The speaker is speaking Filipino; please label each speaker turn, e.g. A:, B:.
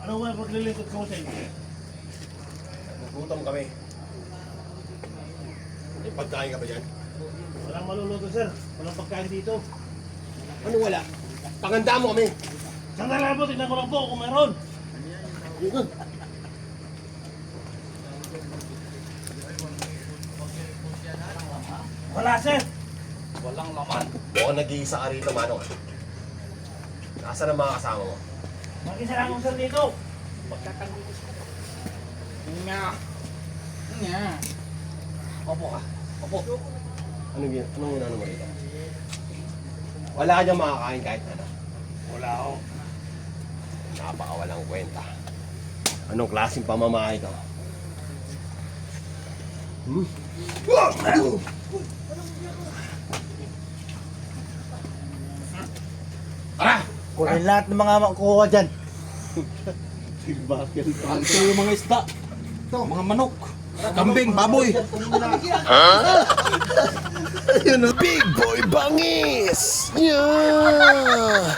A: Ano ba paglilingkod ko sa inyo?
B: Nagutom kami. May pagkain ka ba dyan?
A: Walang maluluto, sir. Walang pagkain dito.
B: Ano wala? Panganda mo kami.
A: Sandali lang po, tignan ko lang po kung meron. Wala, sir.
C: Walang laman.
B: Mukhang nag-iisa ka rito, Manong. Nasaan ang mga kasama mo?
A: Mag-isa lang ako, sir, dito.
C: Nga. Nga. Opo ka. Opo.
B: Anong inano mo rito? Wala ka dyan makakain kahit ano.
A: Wala ako.
B: Napakawalang kwenta. Anong klaseng pamamahay to? Tara!
D: Kunin lahat ng mga makukuha dyan.
C: Ito yung mga isda. Mga manok. Kambing, baboy.
B: Yun ang Big Boy Bangis! Yeah!